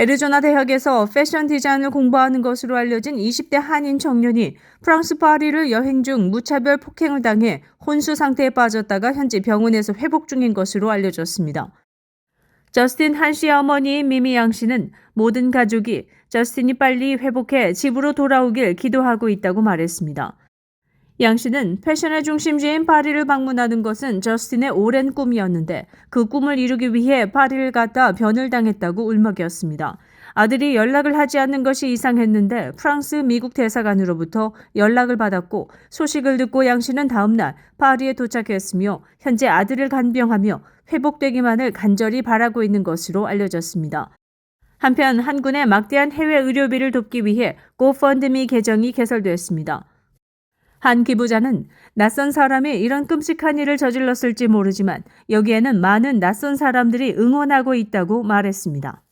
애리조나 대학에서 패션 디자인을 공부하는 것으로 알려진 20대 한인 청년이 프랑스 파리를 여행 중 무차별 폭행을 당해 혼수 상태에 빠졌다가 현재 병원에서 회복 중인 것으로 알려졌습니다. 저스틴 한 씨의 어머니인 미미 양 씨는 모든 가족이 저스틴이 빨리 회복해 집으로 돌아오길 기도하고 있다고 말했습니다. 양 씨는 패션의 중심지인 파리를 방문하는 것은 저스틴의 오랜 꿈이었는데 그 꿈을 이루기 위해 파리를 갔다 변을 당했다고 울먹였습니다. 아들이 연락을 하지 않는 것이 이상했는데 프랑스 미국 대사관으로부터 연락을 받았고 소식을 듣고 양 씨는 다음 날 파리에 도착했으며 현재 아들을 간병하며 회복되기만을 간절히 바라고 있는 것으로 알려졌습니다. 한편 한 군의 막대한 해외 의료비를 돕기 위해 고펀드미 계정이 개설되었습니다. 한 기부자는 낯선 사람이 이런 끔찍한 일을 저질렀을지 모르지만 여기에는 많은 낯선 사람들이 응원하고 있다고 말했습니다.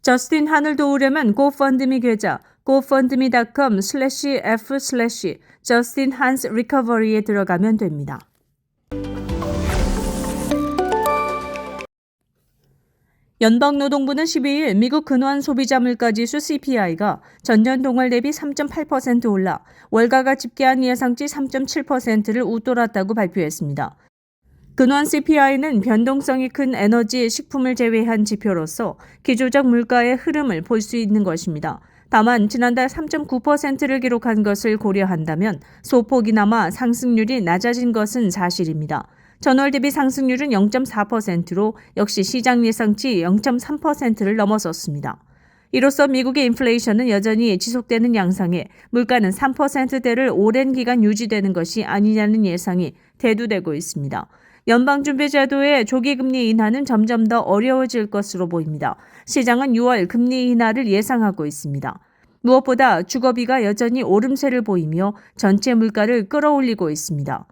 저스틴 한을 도우려면 고펀드미 계좌 gofundme.com/f/justinhansrecovery에 들어가면 됩니다. 연방노동부는 12일 미국 근원 소비자 물가지수 CPI가 전년 동월 대비 3.8% 올라 월가가 집계한 예상치 3.7%를 웃돌았다고 발표했습니다. 근원 CPI는 변동성이 큰 에너지, 식품을 제외한 지표로서 기조적 물가의 흐름을 볼 수 있는 것입니다. 다만 지난달 3.9%를 기록한 것을 고려한다면 소폭이나마 상승률이 낮아진 것은 사실입니다. 전월 대비 상승률은 0.4%로 역시 시장 예상치 0.3%를 넘어섰습니다. 이로써 미국의 인플레이션은 여전히 지속되는 양상에 물가는 3%대를 오랜 기간 유지되는 것이 아니냐는 예상이 대두되고 있습니다. 연방준비제도의 조기금리 인하는 점점 더 어려워질 것으로 보입니다. 시장은 6월 금리 인하를 예상하고 있습니다. 무엇보다 주거비가 여전히 오름세를 보이며 전체 물가를 끌어올리고 있습니다.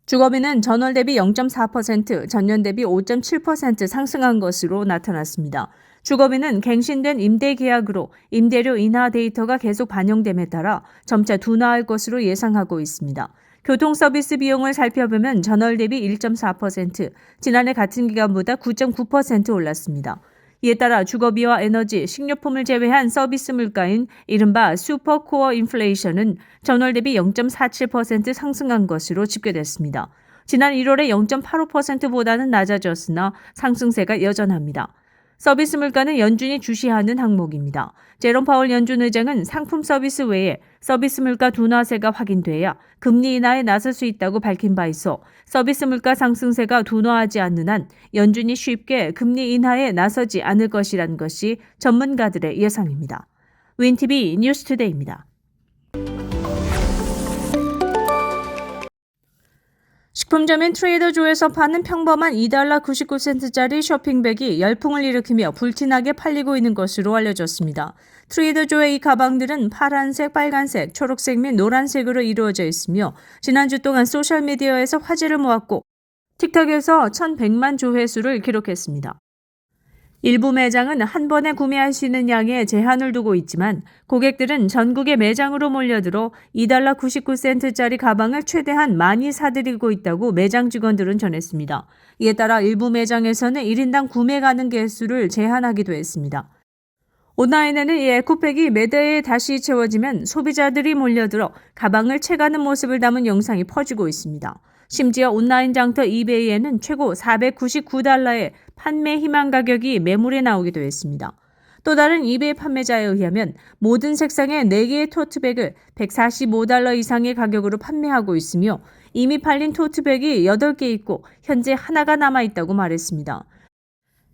주거비는 전월 대비 0.4%, 전년 대비 5.7% 상승한 것으로 나타났습니다. 주거비는 갱신된 임대 계약으로 임대료 인하 데이터가 계속 반영됨에 따라 점차 둔화할 것으로 예상하고 있습니다. 교통 서비스 비용을 살펴보면 전월 대비 1.4%, 지난해 같은 기간보다 9.9% 올랐습니다. 이에 따라 주거비와 에너지, 식료품을 제외한 서비스 물가인 이른바 슈퍼코어 인플레이션은 전월 대비 0.47% 상승한 것으로 집계됐습니다. 지난 1월에 0.85%보다는 낮아졌으나 상승세가 여전합니다. 서비스 물가는 연준이 주시하는 항목입니다. 제롬 파월 연준 의장은 상품 서비스 외에 서비스 물가 둔화세가 확인돼야 금리 인하에 나설 수 있다고 밝힌 바 있어 서비스 물가 상승세가 둔화하지 않는 한 연준이 쉽게 금리 인하에 나서지 않을 것이라는 것이 전문가들의 예상입니다. 윈TV 뉴스투데이입니다. 식품점인 트레이더조에서 파는 평범한 $2.99짜리 쇼핑백이 열풍을 일으키며 불티나게 팔리고 있는 것으로 알려졌습니다. 트레이더조의 이 가방들은 파란색, 빨간색, 초록색 및 노란색으로 이루어져 있으며 지난주 동안 소셜미디어에서 화제를 모았고 틱톡에서 1,100만 조회수를 기록했습니다. 일부 매장은 한 번에 구매할 수 있는 양에 제한을 두고 있지만 고객들은 전국의 매장으로 몰려들어 $2.99짜리 가방을 최대한 많이 사들이고 있다고 매장 직원들은 전했습니다. 이에 따라 일부 매장에서는 1인당 구매 가능 개수를 제한하기도 했습니다. 온라인에는 이 에코백이 매대에 다시 채워지면 소비자들이 몰려들어 가방을 채가는 모습을 담은 영상이 퍼지고 있습니다. 심지어 온라인 장터 이베이에는 최고 $499의 판매 희망 가격이 매물에 나오기도 했습니다. 또 다른 이베이 판매자에 의하면 모든 색상의 4개의 토트백을 $145 이상의 가격으로 판매하고 있으며 이미 팔린 토트백이 8개 있고 현재 하나가 남아있다고 말했습니다.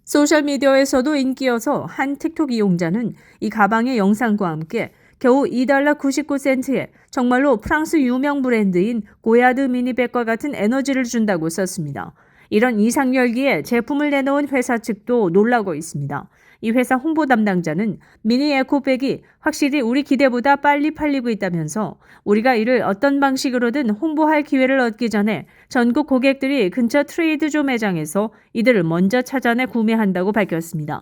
소셜미디어에서도 인기여서 한 틱톡 이용자는 이 가방의 영상과 함께 겨우 $2.99에 정말로 프랑스 유명 브랜드인 고야드 미니백과 같은 에너지를 준다고 썼습니다. 이런 이상 열기에 제품을 내놓은 회사 측도 놀라고 있습니다. 이 회사 홍보 담당자는 미니 에코백이 확실히 우리 기대보다 빨리 팔리고 있다면서 우리가 이를 어떤 방식으로든 홍보할 기회를 얻기 전에 전국 고객들이 근처 트레이드조 매장에서 이들을 먼저 찾아내 구매한다고 밝혔습니다.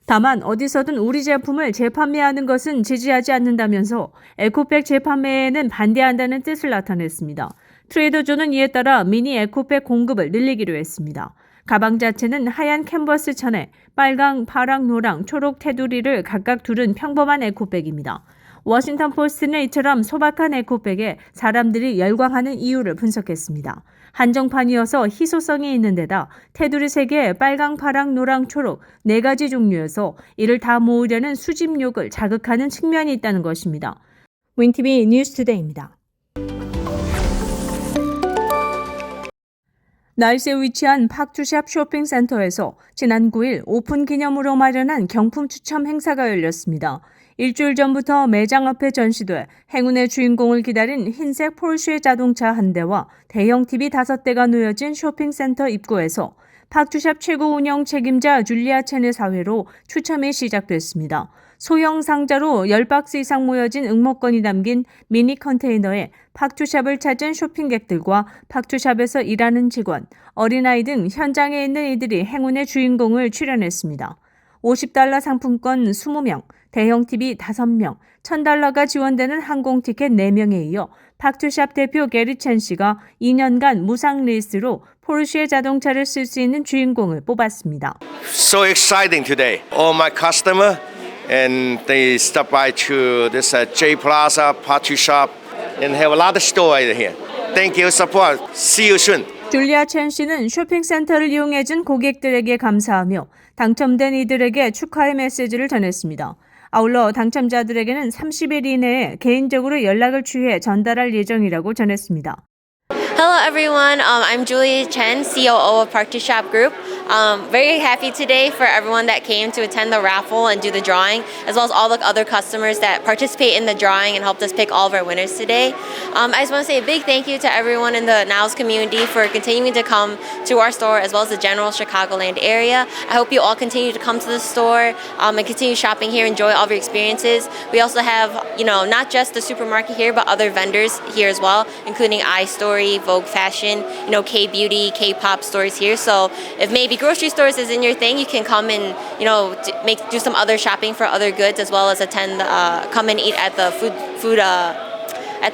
다만 어디서든 우리 제품을 재판매하는 것은 지지하지 않는다면서 에코백 재판매에는 반대한다는 뜻을 나타냈습니다. 트레이더조는 이에 따라 미니 에코백 공급을 늘리기로 했습니다. 가방 자체는 하얀 캔버스 천에 빨강, 파랑, 노랑, 초록 테두리를 각각 두른 평범한 에코백입니다. 워싱턴 포스트는 이처럼 소박한 에코백에 사람들이 열광하는 이유를 분석했습니다. 한정판이어서 희소성이 있는 데다 테두리 3개에 빨강, 파랑, 노랑, 초록 4가지 종류여서 이를 다 모으려는 수집욕을 자극하는 측면이 있다는 것입니다. 윈티비 뉴스투데이입니다. 나이스에 위치한 팍투샵 쇼핑센터에서 지난 9일 오픈 기념으로 마련한 경품 추첨 행사가 열렸습니다. 일주일 전부터 매장 앞에 전시돼 행운의 주인공을 기다린 흰색 포르쉐 자동차 한 대와 대형 TV 5대가 놓여진 쇼핑센터 입구에서 팍투샵 최고 운영 책임자 줄리아 첸의 사회로 추첨이 시작됐습니다. 소형 상자로 10박스 이상 모여진 응모권이 담긴 미니 컨테이너에 팍투샵을 찾은 쇼핑객들과 팍투샵에서 일하는 직원, 어린아이 등 현장에 있는 이들이 행운의 주인공을 출연했습니다. $50 상품권 20명, 대형 TV 5명, $1,000가 지원되는 항공 티켓 4명에 이어 팍투샵 대표 게리 첸 씨가 2년간 무상 리스로 포르쉐 자동차를 쓸 수 있는 주인공을 뽑았습니다. So exciting today. All my customer and they stop by to this J Plaza Party Shop and have a lot of store here. Thank you support. See you soon. 줄리아 첸 씨는 쇼핑센터를 이용해준 고객들에게 감사하며 당첨된 이들에게 축하의 메시지를 전했습니다. 아울러 당첨자들에게는 30일 이내에 개인적으로 연락을 취해 전달할 예정이라고 전했습니다. Hello everyone, I'm Julie Chen, COO of Park to Shop Group. Very happy today for everyone that came to attend the raffle and do the drawing, as well as all the other customers that participate in the drawing and helped us pick all of our winners today. I just want to say a big thank you to everyone in the Niles community for continuing to come to our store, as well as the general Chicagoland area. I hope you all continue to come to the store and continue shopping here, enjoy all of your experiences. We also have, not just the supermarket here, but other vendors here as well, including iStory, Vogue Fashion, K-beauty, K-pop stores here. So if maybe grocery stores isn't your thing, you can come and do some other shopping for other goods, as well as come and eat at the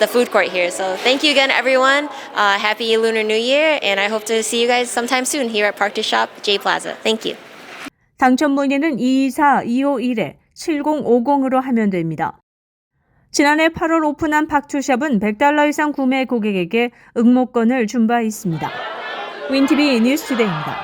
food court here. So thank you again, everyone. Happy Lunar New Year, and I hope to see you guys sometime soon here at Park to Shop J Plaza. Thank you. 당첨 문의는 224-251-7050으로 하면 됩니다. 지난해 8월 오픈한 팍투샵은 $100 이상 구매 고객에게 응모권을 준 바 있습니다. 윈티비 뉴스투데이입니다.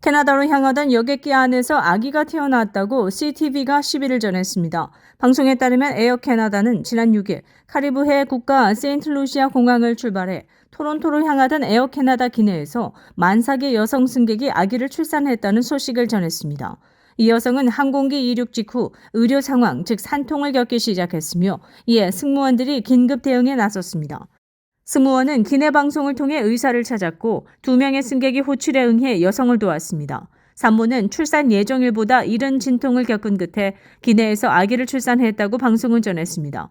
캐나다로 향하던 여객기 안에서 아기가 태어났다고 CTV가 11일 전했습니다. 방송에 따르면 에어 캐나다는 지난 6일 카리브해 국가 세인트루시아 공항을 출발해 토론토로 향하던 에어 캐나다 기내에서 만삭의 여성 승객이 아기를 출산했다는 소식을 전했습니다. 이 여성은 항공기 이륙 직후 의료 상황, 즉 산통을 겪기 시작했으며 이에 승무원들이 긴급 대응에 나섰습니다. 승무원은 기내 방송을 통해 의사를 찾았고 2명의 승객이 호출에 응해 여성을 도왔습니다. 산모는 출산 예정일보다 이른 진통을 겪은 끝에 기내에서 아기를 출산했다고 방송은 전했습니다.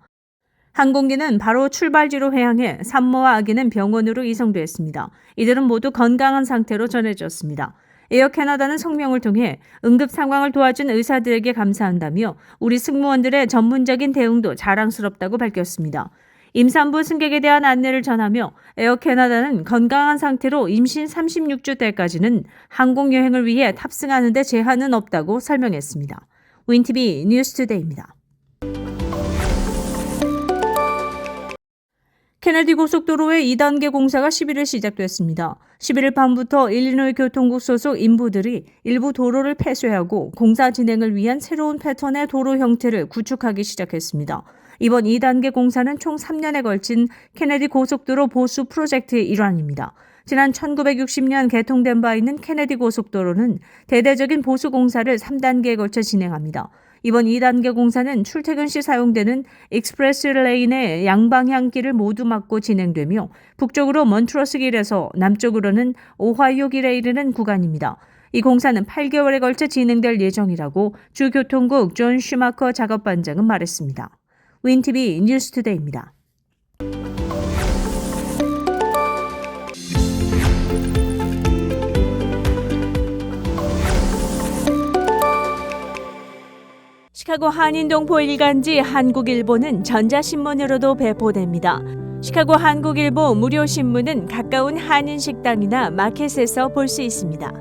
항공기는 바로 출발지로 회항해 산모와 아기는 병원으로 이송됐습니다. 이들은 모두 건강한 상태로 전해졌습니다. 에어 캐나다는 성명을 통해 응급 상황을 도와준 의사들에게 감사한다며 우리 승무원들의 전문적인 대응도 자랑스럽다고 밝혔습니다. 임산부 승객에 대한 안내를 전하며 에어 캐나다는 건강한 상태로 임신 36주 때까지는 항공여행을 위해 탑승하는 데 제한은 없다고 설명했습니다. 윈티비 뉴스투데이입니다. 케네디 고속도로의 2단계 공사가 11일 시작됐습니다. 11일 밤부터 일리노이 교통국 소속 인부들이 일부 도로를 폐쇄하고 공사 진행을 위한 새로운 패턴의 도로 형태를 구축하기 시작했습니다. 이번 2단계 공사는 총 3년에 걸친 케네디 고속도로 보수 프로젝트의 일환입니다. 지난 1960년 개통된 바 있는 케네디 고속도로는 대대적인 보수 공사를 3단계에 걸쳐 진행합니다. 이번 2단계 공사는 출퇴근 시 사용되는 익스프레스 레인의 양방향 길을 모두 막고 진행되며 북쪽으로 몬트러스 길에서 남쪽으로는 오하이오 길에 이르는 구간입니다. 이 공사는 8개월에 걸쳐 진행될 예정이라고 주 교통국 존 슈마커 작업반장은 말했습니다. 윈티비 뉴스투데이입니다. 시카고 한인동포 일간지 한국일보는 전자신문으로도 배포됩니다. 시카고 한국일보 무료 신문은 가까운 한인 식당이나 마켓에서 볼 수 있습니다.